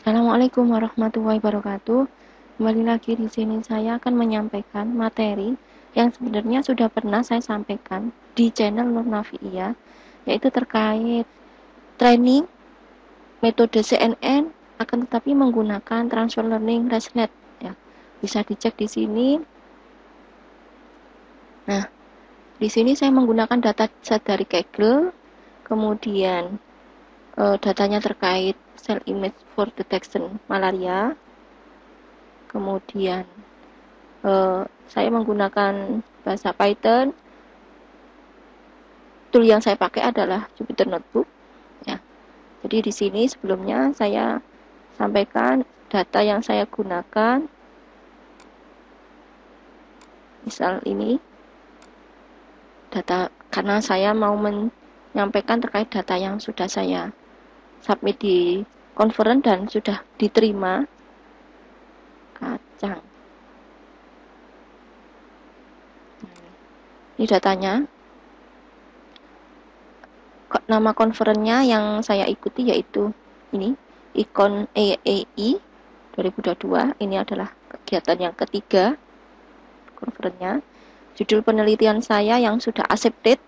Assalamualaikum warahmatullahi wabarakatuh. Kembali lagi di sini saya akan menyampaikan materi yang sebenarnya sudah pernah saya sampaikan di channel Nur Nafiia, yaitu terkait training metode CNN akan tetapi menggunakan transfer learning ResNet ya. Bisa dicek di sini. Nah, di sini saya menggunakan data set dari Kaggle, kemudian datanya terkait cell image for detection malaria. Kemudian saya menggunakan bahasa Python. Tool yang saya pakai adalah Jupyter Notebook. Ya. Jadi di sini sebelumnya saya sampaikan data yang saya gunakan. Misal ini data karena saya mau menyampaikan terkait data yang sudah saya submit di conference dan sudah diterima. Kacang. Ini datanya. Nama konferennya yang saya ikuti yaitu ini, Icon AAI 2022. Ini adalah kegiatan yang ketiga konferennya. Judul penelitian saya yang sudah accepted.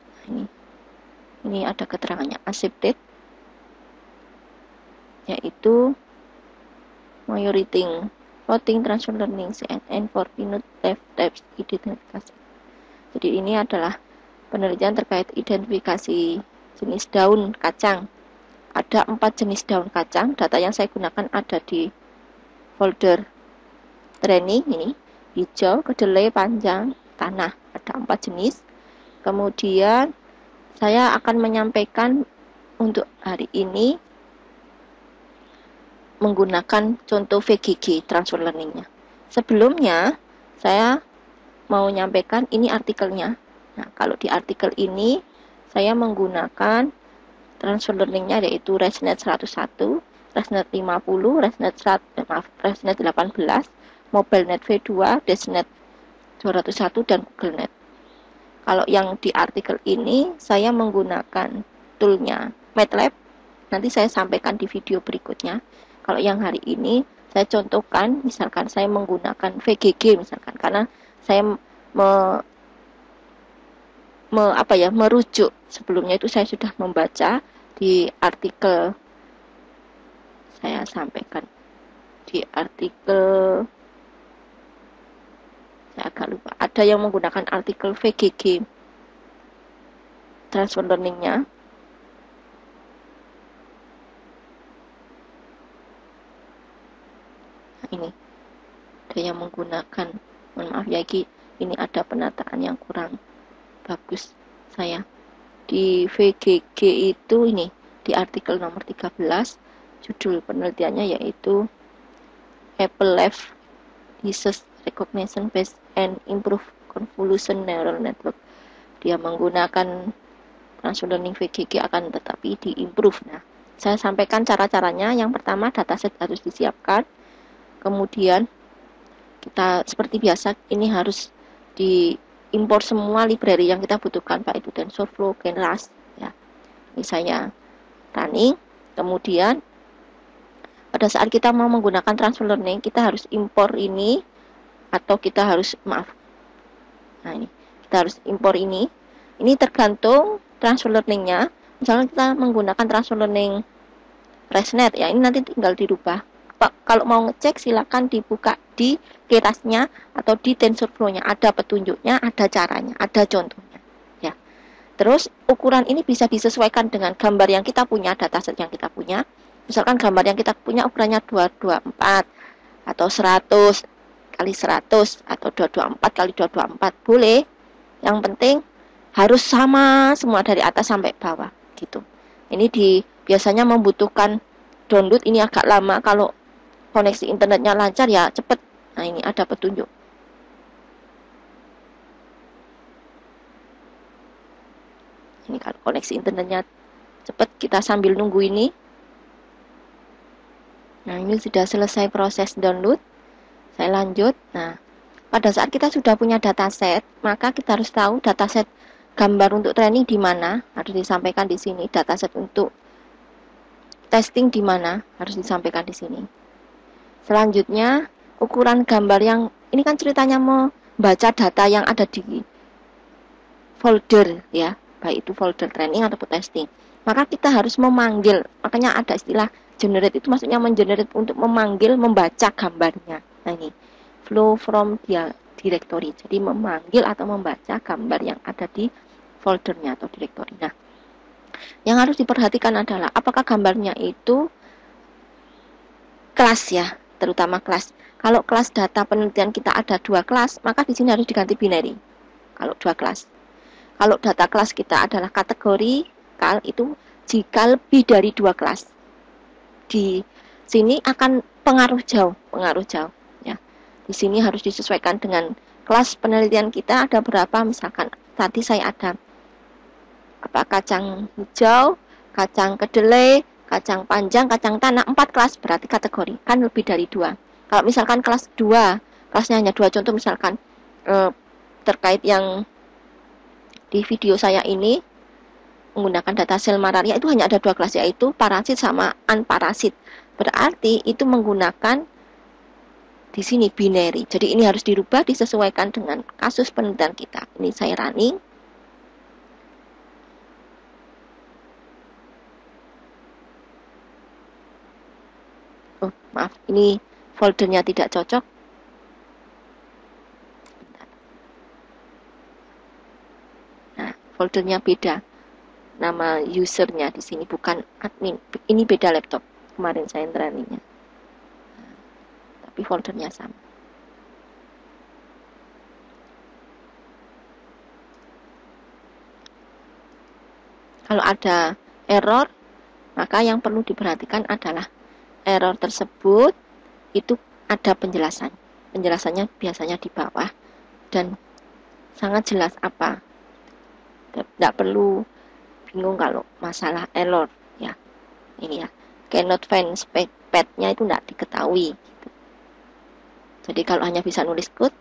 Ini ada keterangannya accepted, yaitu Majority Routing Transfer Learning CNN for Pinut Left Types Identification. Jadi ini adalah penelitian terkait identifikasi jenis daun kacang. Ada 4 jenis daun kacang. Data yang saya gunakan ada di folder training ini, hijau, kedelai, panjang, tanah. Ada 4 jenis. Kemudian saya akan menyampaikan untuk hari ini menggunakan contoh VGG transfer learningnya. Sebelumnya saya mau menyampaikan ini artikelnya. Nah, kalau di artikel ini saya menggunakan transfer learningnya yaitu ResNet 101, ResNet 50, ResNet 18, MobileNet V2, DeskNet 201 dan GoogleNet. Kalau yang di artikel ini saya menggunakan toolnya MATLAB. Nanti saya sampaikan di video berikutnya. Kalau yang hari ini saya contohkan, misalkan saya menggunakan VGG misalkan, karena saya merujuk sebelumnya itu saya sudah membaca di artikel, saya sampaikan di artikel, saya agak lupa, ada yang menggunakan artikel VGG transfer learningnya. Nah, ini ada yang menggunakan, mohon maaf ya, ini ada penataan yang kurang bagus saya. Di VGG itu ini di artikel nomor 13, judul penelitiannya yaitu Apple Lab Disease Recognition Based and Improve Convolution Neural Network. Dia menggunakan transfer learning VGG akan tetapi di-improve. Nah, saya sampaikan cara-caranya. Yang pertama, dataset harus disiapkan. Kemudian kita seperti biasa ini harus diimpor semua library yang kita butuhkan, Pak, itu TensorFlow, Keras ya. Ini saya running. Kemudian pada saat kita mau menggunakan transfer learning, kita harus impor ini atau kita harus nah ini kita harus impor ini. Ini tergantung transfer learningnya. Misalnya kita menggunakan transfer learning ResNet ya, ini nanti tinggal dirubah. Kalau mau ngecek silakan dibuka di Kerasnya atau di TensorFlow-nya, ada petunjuknya, ada caranya, ada contohnya ya. Terus ukuran ini bisa disesuaikan dengan gambar yang kita punya, dataset yang kita punya. Misalkan gambar yang kita punya ukurannya 224 atau 100 kali 100 atau 224 kali 224 boleh. Yang penting harus sama semua dari atas sampai bawah gitu. Ini biasanya membutuhkan download ini agak lama. Kalau koneksi internetnya lancar ya cepet. Nah, ini ada petunjuk. Ini kalau koneksi internetnya cepet, kita sambil nunggu ini. Nah, ini sudah selesai proses download. Saya lanjut. Nah, pada saat kita sudah punya dataset, maka kita harus tahu dataset gambar untuk training di mana. Harus disampaikan di sini. Dataset untuk testing di mana harus disampaikan di sini. Selanjutnya, ukuran gambar yang ini kan ceritanya membaca data yang ada di folder ya, baik itu folder training ataupun testing. Maka kita harus memanggil, makanya ada istilah generate, itu maksudnya mengenerate untuk memanggil, membaca gambarnya. Nah ini, flow from directory, jadi memanggil atau membaca gambar yang ada di foldernya atau directory. Nah, yang harus diperhatikan adalah apakah gambarnya itu kelas ya, terutama kelas. Kalau kelas data penelitian kita ada 2 kelas, maka di sini harus diganti binary. Kalau 2 kelas. Kalau data kelas kita adalah kategori, itu jika lebih dari 2 kelas. Di sini akan pengaruh jauh ya. Di sini harus disesuaikan dengan kelas penelitian kita ada berapa, misalkan tadi saya ada kacang hijau, kacang kedelai, kacang panjang, kacang tanah, 4 kelas berarti kategori, kan lebih dari 2. Kalau misalkan kelas 2, kelasnya hanya 2, contoh misalkan terkait yang di video saya ini menggunakan data sel malaria, itu hanya ada 2 kelas, yaitu parasit sama unparasit. Berarti itu menggunakan di sini binary. Jadi ini harus dirubah disesuaikan dengan kasus penelitian kita. Ini saya running. Oh, maaf, ini foldernya tidak cocok. Nah, foldernya beda. Nama usernya di sini bukan admin. Ini beda laptop. Kemarin saya runningnya. Tapi foldernya sama. Kalau ada error, maka yang perlu diperhatikan adalah error tersebut itu ada penjelasan. Penjelasannya biasanya di bawah dan sangat jelas apa. Tidak perlu bingung kalau masalah error ya. Ini ya, cannot find path-nya itu tidak diketahui gitu. Jadi kalau hanya bisa nulis code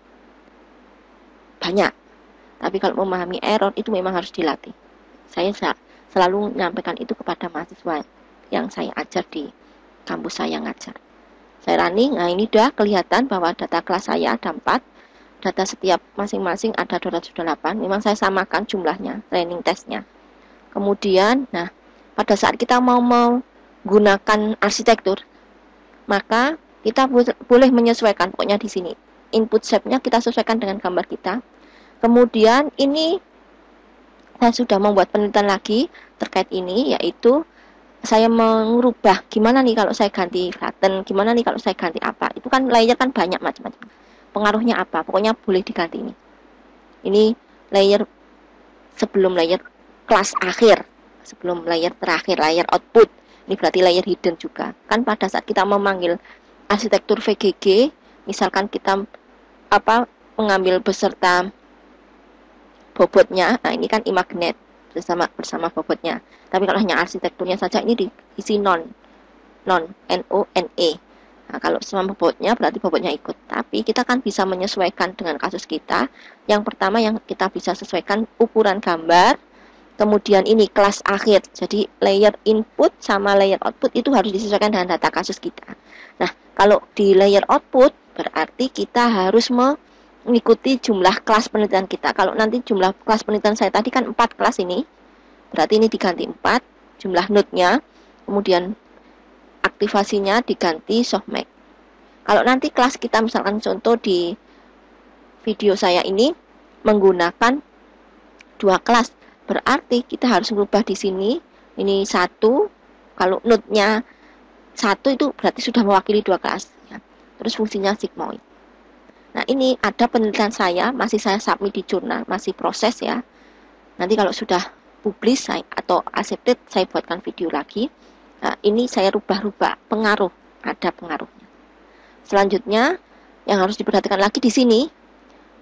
banyak, tapi kalau memahami error itu memang harus dilatih. Saya selalu menyampaikan itu kepada mahasiswa yang saya ajar di kampus saya ngajar. Saya running, nah ini udah kelihatan bahwa data kelas saya ada 4, data setiap masing-masing ada 208. Memang saya samakan jumlahnya, training testnya. Kemudian, nah, pada saat kita mau menggunakan arsitektur, maka kita boleh menyesuaikan, pokoknya di sini. Input shape-nya kita sesuaikan dengan gambar kita. Kemudian, ini saya sudah membuat penelitian lagi terkait ini, yaitu saya mengubah, gimana nih kalau saya ganti flatten, gimana nih kalau saya ganti apa. Itu kan layer kan banyak macam-macam. Pengaruhnya apa? Pokoknya boleh diganti ini. Ini layer sebelum layer kelas akhir, sebelum layer terakhir, layer output. Ini berarti layer hidden juga. Kan pada saat kita memanggil arsitektur VGG, misalkan kita mengambil beserta bobotnya, nah ini kan imagnet bersama bobotnya. Tapi kalau hanya arsitekturnya saja, ini diisi non NONE. Nah, kalau sama bobotnya berarti bobotnya ikut. Tapi kita kan bisa menyesuaikan dengan kasus kita. Yang pertama yang kita bisa sesuaikan ukuran gambar. Kemudian ini kelas akhir, jadi layer input sama layer output itu harus disesuaikan dengan data kasus kita. Nah, kalau di layer output berarti kita harus mengikuti jumlah kelas penelitian kita. Kalau nanti jumlah kelas penelitian saya tadi kan 4 kelas ini, berarti ini diganti 4, jumlah node-nya, kemudian aktivasinya diganti softmax. Kalau nanti kelas kita misalkan contoh di video saya ini menggunakan 2 kelas, berarti kita harus merubah di sini. Ini 1, kalau node-nya 1 itu berarti sudah mewakili 2 kelas ya. Terus fungsinya sigmoid. Nah, ini ada penelitian saya, masih saya submit di jurnal, masih proses ya. Nanti kalau sudah publish atau accepted, saya buatkan video lagi. Nah, ini saya rubah-rubah, ada pengaruhnya. Selanjutnya, yang harus diperhatikan lagi di sini,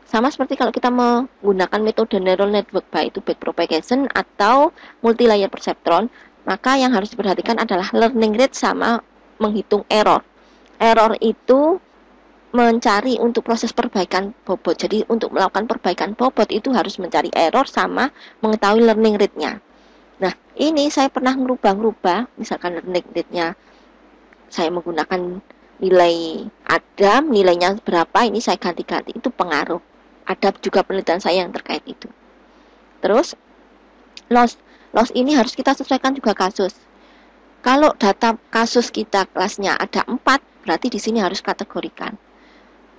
sama seperti kalau kita menggunakan metode neural network, baik itu backpropagation atau multi-layer perceptron, maka yang harus diperhatikan adalah learning rate sama menghitung error. Error itu mencari untuk proses perbaikan bobot. Jadi untuk melakukan perbaikan bobot itu harus mencari error sama mengetahui learning rate-nya. Nah, ini saya pernah ngerubah-ngerubah, misalkan learning-nya saya menggunakan nilai Adam, nilainya berapa, ini saya ganti-ganti, itu pengaruh. Ada juga penelitian saya yang terkait itu. Terus, loss ini harus kita sesuaikan juga kasus. Kalau data kasus kita kelasnya ada 4, berarti di sini harus kategorikan.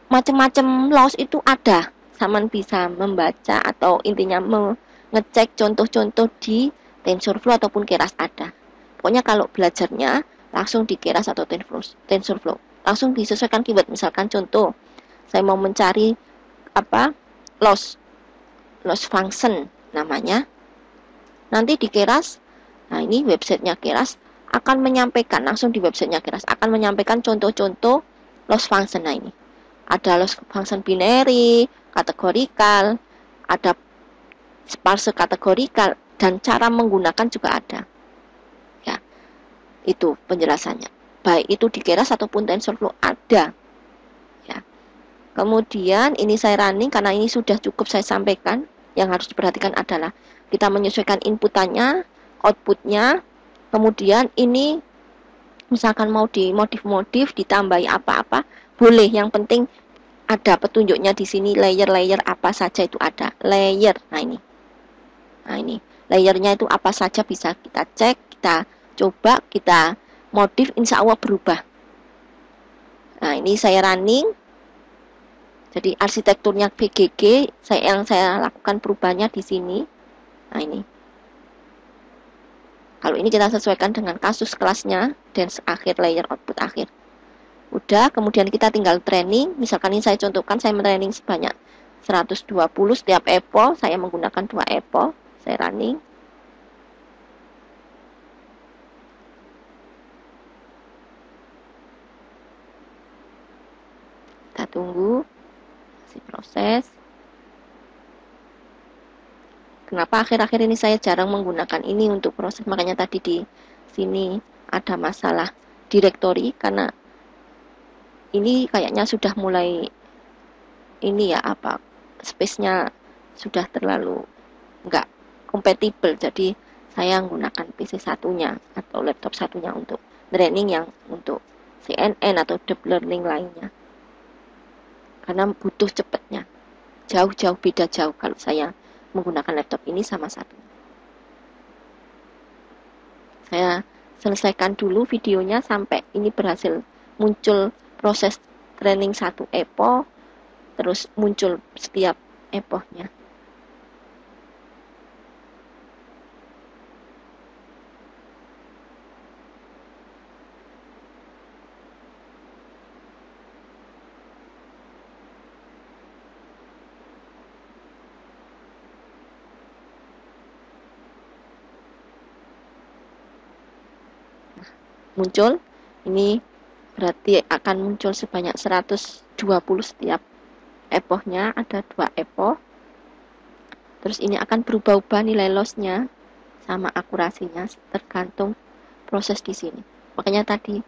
Macam-macam loss itu ada. Saman bisa membaca atau intinya mengecek contoh-contoh di TensorFlow ataupun Keras ada. Pokoknya kalau belajarnya langsung di Keras atau TensorFlow. Langsung disesuaikan keyword. Misalkan contoh, saya mau mencari loss function namanya. Nanti di Keras, nah ini websitenya Keras akan menyampaikan langsung di websitenya Keras akan menyampaikan contoh-contoh loss function. Nah ini ada loss function binary, kategorikal, ada sparse kategorikal, dan cara menggunakan juga ada. Ya, itu penjelasannya. Baik itu di Keras ataupun TensorFlow ada. Ya. Kemudian ini saya running karena ini sudah cukup saya sampaikan. Yang harus diperhatikan adalah kita menyesuaikan inputannya, outputnya. Kemudian ini misalkan mau dimodif-modif, ditambahi apa-apa, boleh. Yang penting ada petunjuknya di sini, layer-layer apa saja itu ada. Layer. Nah ini. Layernya itu apa saja bisa kita cek, kita coba, kita modif, insya Allah berubah. Nah, ini saya running. Jadi arsitekturnya VGG yang saya lakukan perubahannya di sini. Nah, ini. Kalau ini kita sesuaikan dengan kasus kelasnya dan akhir layer output akhir. Udah, kemudian kita tinggal training. Misalkan ini saya contohkan, saya training sebanyak 120 setiap epo. Saya menggunakan 2 epo. Saya running. Kita tunggu. Masih proses. Kenapa akhir-akhir ini saya jarang menggunakan ini untuk proses? Makanya tadi di sini ada masalah directory karena ini kayaknya sudah mulai ini ya space-nya sudah terlalu enggak kompatibel, jadi saya menggunakan PC satunya atau laptop satunya untuk training yang untuk CNN atau deep learning lainnya karena butuh cepatnya jauh beda kalau saya menggunakan laptop ini sama satunya. Saya selesaikan dulu videonya sampai ini berhasil muncul proses training 1 epo, terus muncul setiap epochnya. Muncul, ini berarti akan muncul sebanyak 120 setiap epochnya, ada 2 epoch. Terus ini akan berubah-ubah nilai lossnya sama akurasinya tergantung proses di sini. Makanya tadi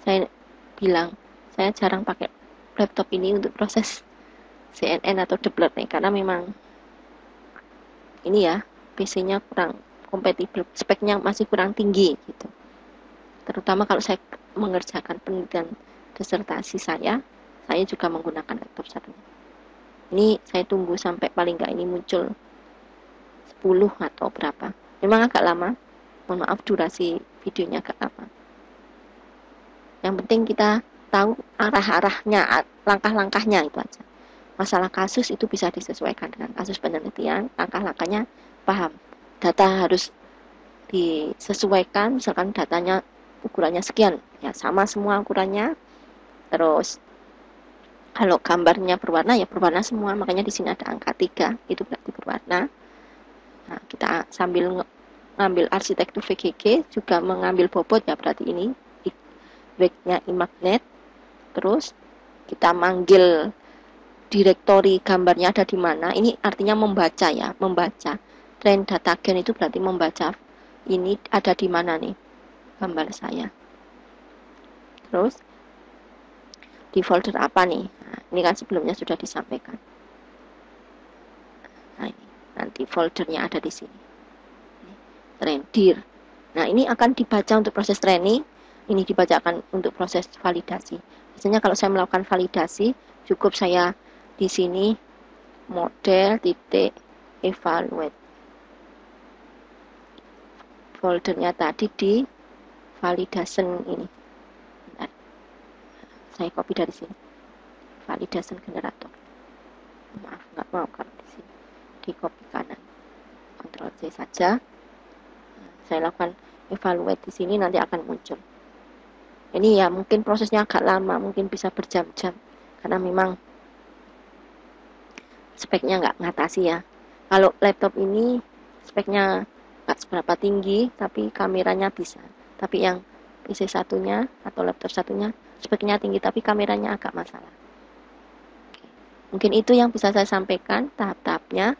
saya bilang saya jarang pakai laptop ini untuk proses CNN atau deep learning karena memang ini ya PC-nya kurang kompatibel, speknya masih kurang tinggi gitu. Terutama kalau saya mengerjakan penelitian disertasi saya juga menggunakan laptop satunya. Ini saya tunggu sampai paling nggak ini muncul 10 atau berapa. Memang agak lama. Mohon maaf durasi videonya agak lama. Yang penting kita tahu arah-arahnya, langkah-langkahnya itu aja. Masalah kasus itu bisa disesuaikan dengan kasus penelitian, langkah-langkahnya paham. Data harus disesuaikan, misalkan datanya ukurannya sekian, ya sama semua ukurannya. Terus kalau gambarnya berwarna ya berwarna semua, makanya di sini ada angka 3, itu berarti berwarna. Nah, kita sambil ngambil arsitektur VGG juga mengambil bobot ya, berarti ini wake-nya imagnet. Terus kita manggil direktori gambarnya ada di mana. Ini artinya membaca ya, membaca. Train data gen itu berarti membaca ini ada di mana nih gambar saya. Terus di folder apa nih? Nah, ini kan sebelumnya sudah disampaikan. Nah, ini nanti foldernya ada di sini. dir. Nah, ini akan dibaca untuk proses training, ini dibacakan untuk proses validasi. Biasanya kalau saya melakukan validasi, cukup saya di sini model titik evaluate. Foldernya tadi di validation ini. Bentar. Saya copy dari sini. Validation generator. Maaf, nggak mau kalau di sini. Di copy kanan. Ctrl C saja. Saya lakukan evaluate di sini, nanti akan muncul. Ini ya mungkin prosesnya agak lama, mungkin bisa berjam-jam karena memang speknya nggak ngatasi ya. Kalau laptop ini speknya nggak seberapa tinggi, tapi kameranya bisa. Tapi yang PC satunya atau laptop satunya speknya tinggi, tapi kameranya agak masalah. Mungkin itu yang bisa saya sampaikan tahap-tahapnya.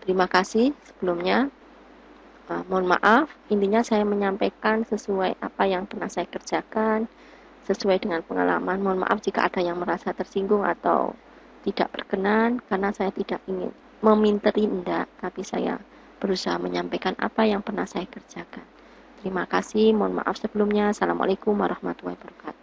Terima kasih sebelumnya. Mohon maaf, intinya saya menyampaikan sesuai apa yang pernah saya kerjakan, sesuai dengan pengalaman. Mohon maaf jika ada yang merasa tersinggung atau tidak berkenan, karena saya tidak ingin meminteri enggak, tapi saya berusaha menyampaikan apa yang pernah saya kerjakan. Terima kasih, mohon maaf sebelumnya. Assalamualaikum warahmatullahi wabarakatuh.